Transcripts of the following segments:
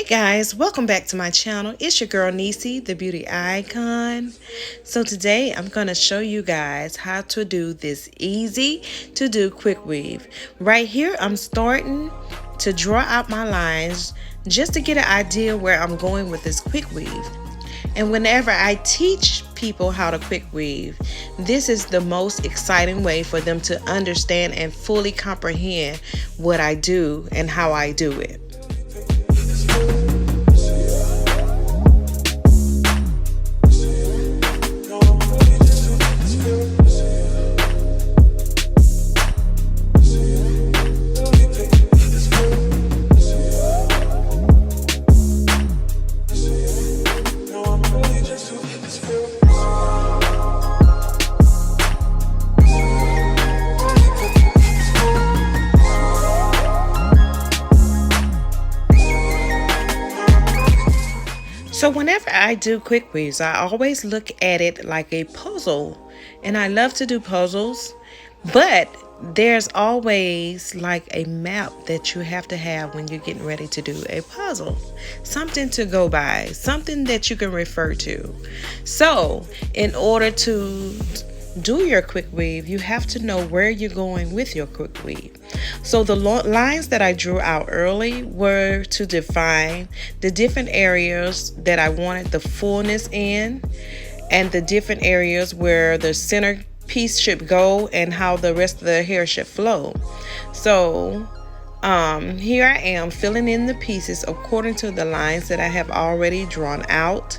Hey guys, welcome back to my channel. It's your girl Nisi, the beauty icon. So today I'm going to show you guys how to do this easy to do quick weave. Right here I'm starting to draw out my lines just to get an idea where I'm going with this quick weave. And whenever I teach people how to quick weave, this is the most exciting way for them to understand and fully comprehend what I do and how I do it. So whenever I do quick weaves, I always look at it like a puzzle, and I love to do puzzles, but there's always like a map that you have to have when you're getting ready to do a puzzle. Something to go by, something that you can refer to. So in order to do your quick weave, you have to know where you're going with your quick weave. So the lines that I drew out early were to define the different areas that I wanted the fullness in, and the different areas where the center piece should go and how the rest of the hair should flow. So here I am filling in the pieces according to the lines that I have already drawn out.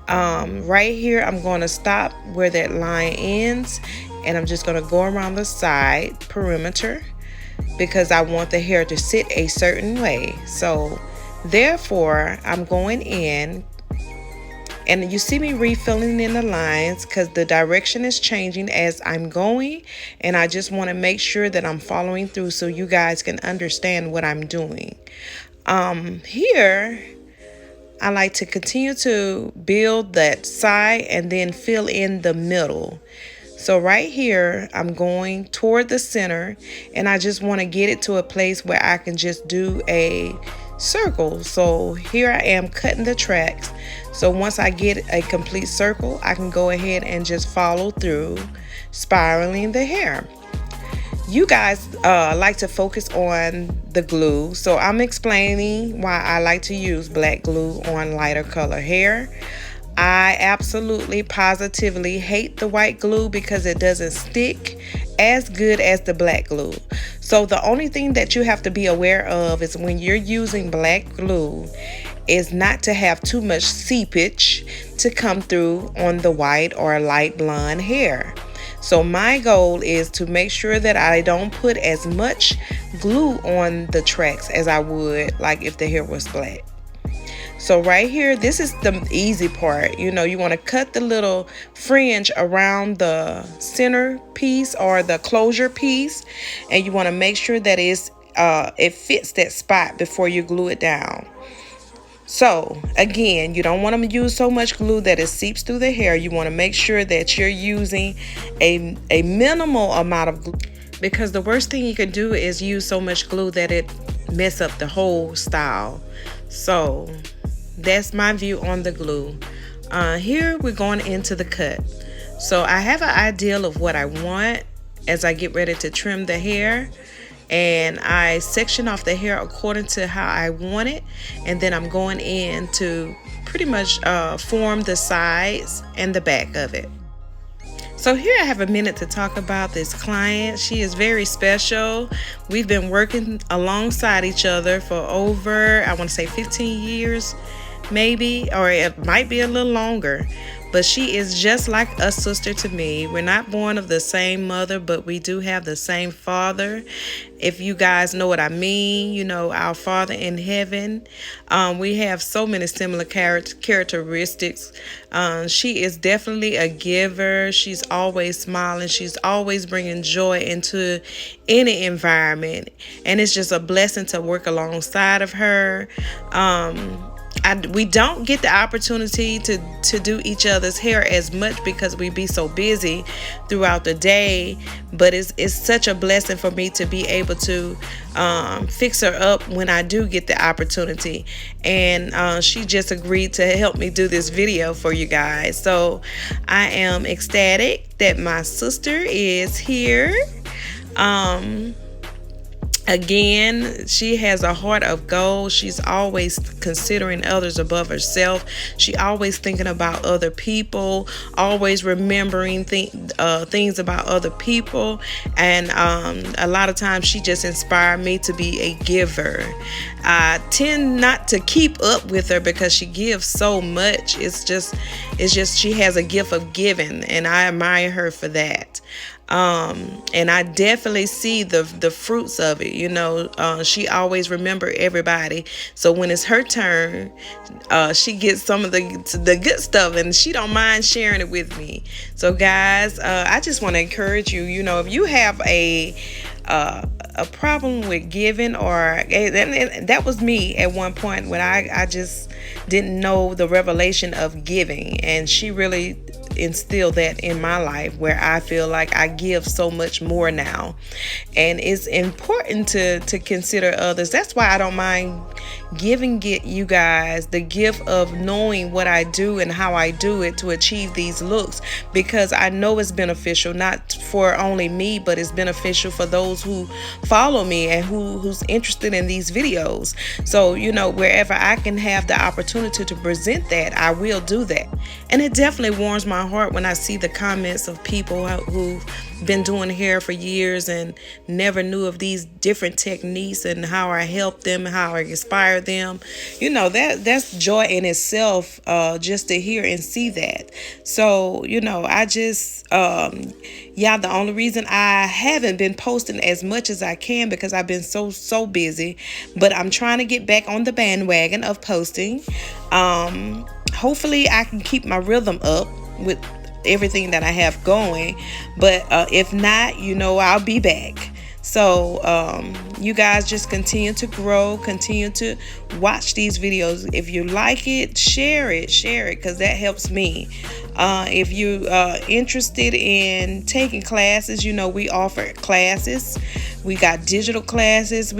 Right here I'm going to stop where that line ends, and I'm just going to go around the side perimeter because I want the hair to sit a certain way. So therefore I'm going in, and you see me refilling in the lines because the direction is changing as I'm going, and I just want to make sure that I'm following through so you guys can understand what I'm doing. Here I like to continue to build that side and then fill in the middle. So right here, I'm going toward the center, and I just want to get it to a place where I can just do a circle. So here I am cutting the tracks. So once I get a complete circle, I can go ahead and just follow through, spiraling the hair. You guys like to focus on the glue, so I'm explaining why I like to use black glue on lighter color hair. I absolutely positively hate the white glue because it doesn't stick as good as the black glue. So the only thing that you have to be aware of is when you're using black glue is not to have too much seepage to come through on the white or light blonde hair. So my goal is to make sure that I don't put as much glue on the tracks as I would like if the hair was black. So right here, this is the easy part. You know, you want to cut the little fringe around the center piece or the closure piece, and you want to make sure that it fits that spot before you glue it down. So again, you don't want to use so much glue that it seeps through the hair. You want to make sure that you're using a minimal amount of glue, because the worst thing you can do is use so much glue that it mess up the whole style. So that's my view on the glue. Here we're going into the cut. So I have an ideal of what I want as I get ready to trim the hair, and I section off the hair according to how I want it, and then I'm going in to pretty much form the sides and the back of it. So here I have a minute to talk about this client. She is very special. We've been working alongside each other for over, I want to say 15 years maybe, or it might be a little longer. But she is just like a sister to me. We're not born of the same mother, but we do have the same father. If you guys know what I mean, you know, our Father in heaven. We have so many similar characteristics. She is definitely a giver. She's always smiling. She's always bringing joy into any environment. And it's just a blessing to work alongside of her. we don't get the opportunity to do each other's hair as much because we be so busy throughout the day, but it's such a blessing for me to be able to fix her up when I do get the opportunity. And she just agreed to help me do this video for you guys, so I am ecstatic that my sister is here. Again, she has a heart of gold. She's always considering others above herself. She always thinking about other people, always remembering things about other people. And a lot of times she just inspired me to be a giver. I tend not to keep up with her because she gives so much. It's just she has a gift of giving, and I admire her for that. And I definitely see the fruits of it. You know, she always remember everybody, so when it's her turn, she gets some of the good stuff, and she don't mind sharing it with me. So guys, I just want to encourage you, you know, if you have a problem with giving, or that was me at one point when I just didn't know the revelation of giving, and she really instilled that in my life, where I feel like I give so much more now. And it's important to consider others. That's why I don't mind giving you guys the gift of knowing what I do and how I do it to achieve these looks, because I know it's beneficial, not for only me, but it's beneficial for those who follow me and who's interested in these videos. So, you know, wherever I can have the opportunity to present that, I will do that. And it definitely warms my heart when I see the comments of people who've been doing hair for years and never knew of these different techniques and how I help them, how I inspire them. You know, that's joy in itself, just to hear and see that. So, you know, I just the only reason I haven't been posting as much as I can because I've been so busy, but I'm trying to get back on the bandwagon of posting. Hopefully I can keep my rhythm up with everything that I have going, but if not, you know, I'll be back. So you guys just continue to grow, continue to watch these videos. If you like it, share it, because that helps me. If you are interested in taking classes, you know, we offer classes. We got digital classes.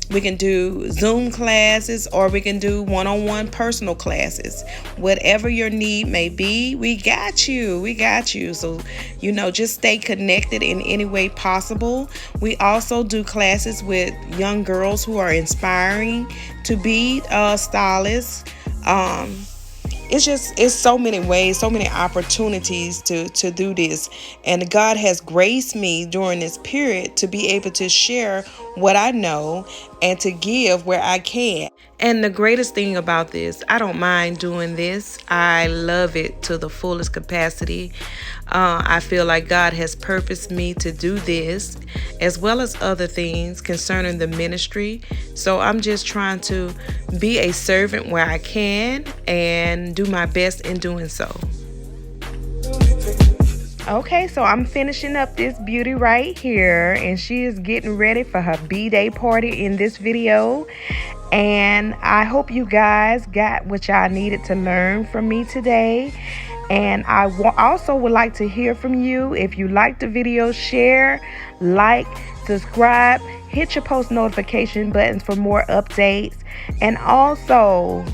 We can do Zoom classes, or we can do one-on-one personal classes. Whatever your need may be, we got you. So, you know, just stay connected in any way possible. We also do classes with young girls who are inspiring to be stylists. It's so many ways, so many opportunities to do this. And God has graced me during this period to be able to share what I know and to give where I can. And the greatest thing about this, I don't mind doing this. I love it to the fullest capacity. I feel like God has purposed me to do this, as well as other things concerning the ministry. So I'm just trying to be a servant where I can and do my best in doing so. Okay, so I'm finishing up this beauty right here, and she is getting ready for her B-Day party in this video. And I hope you guys got what y'all needed to learn from me today. And I also would like to hear from you. If you like the video, share, like, subscribe, hit your post notification buttons for more updates. And also,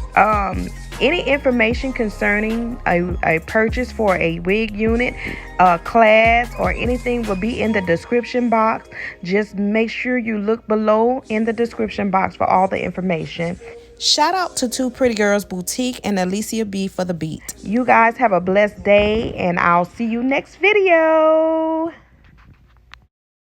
any information concerning a purchase for a wig unit, a class, or anything will be in the description box. Just make sure you look below in the description box for all the information. Shout out to Two Pretty Girls Boutique and Alicia B for the beat. You guys have a blessed day, and I'll see you next video.